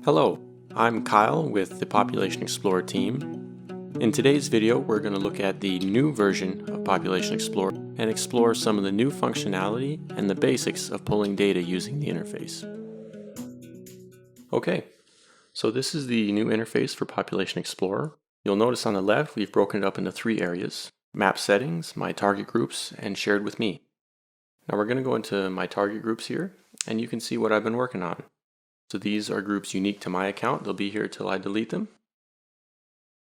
Hello, I'm Kyle with the Population Explorer team. In today's video, we're going to look at the new version of Population Explorer and explore some of the new functionality and the basics of pulling data using the interface. Okay, so this is the new interface for Population Explorer. You'll notice on the left we've broken it up into three areas: map settings, my target groups, and shared with me. Now we're going to go into my target groups here, and you can see what I've been working on. So these are groups unique to my account. They'll be here till I delete them.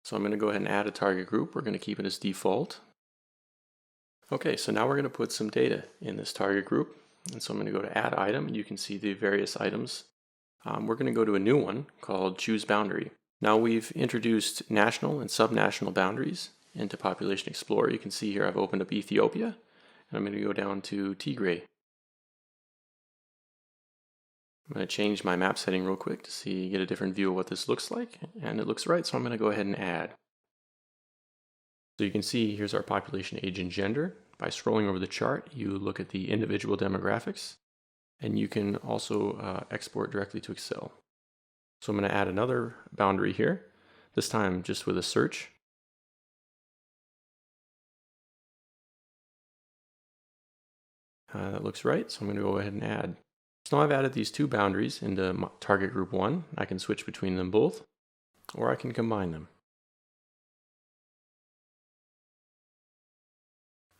So I'm going to go ahead and add a target group. We're going to keep it as default. Okay, so now we're going to put some data in this target group. And so I'm going to go to add item, and you can see the various items. We're going to go to a new one called choose boundary. Now we've introduced national and subnational boundaries into Population Explorer. You can see here I've opened up Ethiopia, and I'm going to go down to Tigray. I'm going to change my map setting real quick to get a different view of what this looks like, and it looks right, so I'm going to go ahead and add. So you can see here's our population age and gender. By scrolling over the chart, you look at the individual demographics, and you can also export directly to Excel. So I'm going to add another boundary here, this time just with a search. That looks right, so I'm going to go ahead and add. So now I've added these two boundaries into target group 1. I can switch between them both, or I can combine them.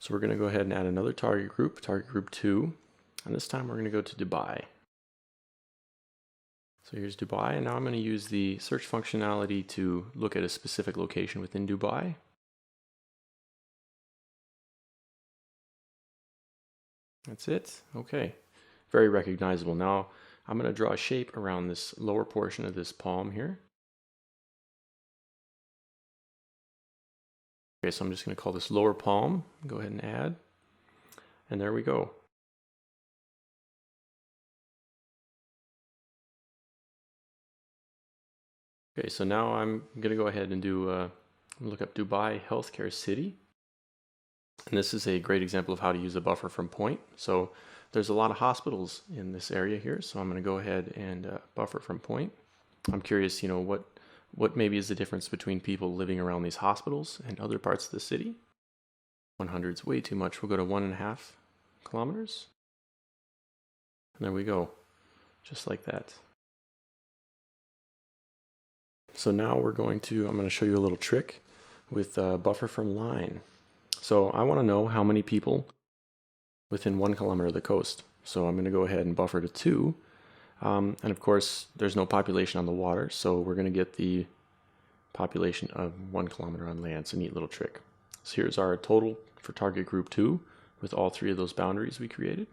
So we're going to go ahead and add another target group 2, and this time we're going to go to Dubai. So here's Dubai, and now I'm going to use the search functionality to look at a specific location within Dubai. That's it. Okay. Very recognizable. Now I'm going to draw a shape around this lower portion of this palm here. Okay, so I'm just going to call this lower palm. Go ahead and add. And there we go. Okay, so now I'm going to go ahead and look up Dubai Healthcare City. And this is a great example of how to use a buffer from point. So there's a lot of hospitals in this area here, so I'm going to go ahead and buffer from point. I'm curious, what maybe is the difference between people living around these hospitals and other parts of the city? 100 is way too much. We'll go to 1.5 kilometers. And there we go, just like that. So now I'm going to show you a little trick with buffer from line. So I want to know how many people within 1 kilometer of the coast. So I'm going to go ahead and buffer to 2. And of course, there's no population on the water, so we're going to get the population of 1 kilometer on land. It's a neat little trick. So here's our total for target group 2 with all 3 of those boundaries we created.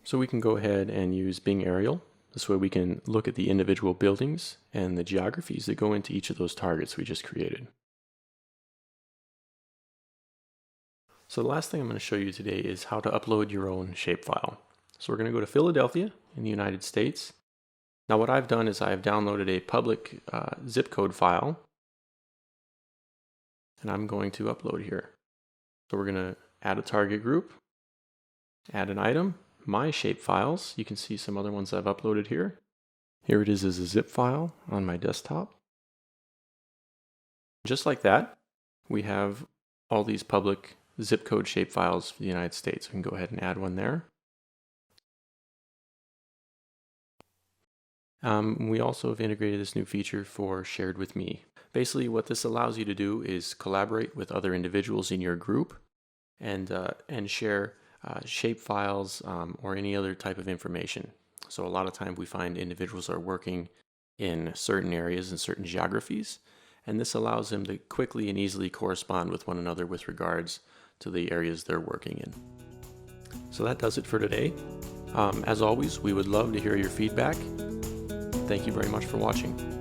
So we can go ahead and use Bing Aerial. This way we can look at the individual buildings and the geographies that go into each of those targets we just created. So the last thing I'm going to show you today is how to upload your own shapefile. So we're going to go to Philadelphia in the United States. Now what I've done is I've downloaded a public zip code file, and I'm going to upload here. So we're going to add a target group, add an item, my shapefiles. You can see some other ones I've uploaded here. Here it is as a zip file on my desktop. Just like that, we have all these public zip code shapefiles for the United States. We can go ahead and add one there. We also have integrated this new feature for shared with me. Basically what this allows you to do is collaborate with other individuals in your group and share shapefiles or any other type of information. So a lot of times we find individuals are working in certain areas and certain geographies, and this allows them to quickly and easily correspond with one another with regards to the areas they're working in. So that does it for today. As always, we would love to hear your feedback. Thank you very much for watching.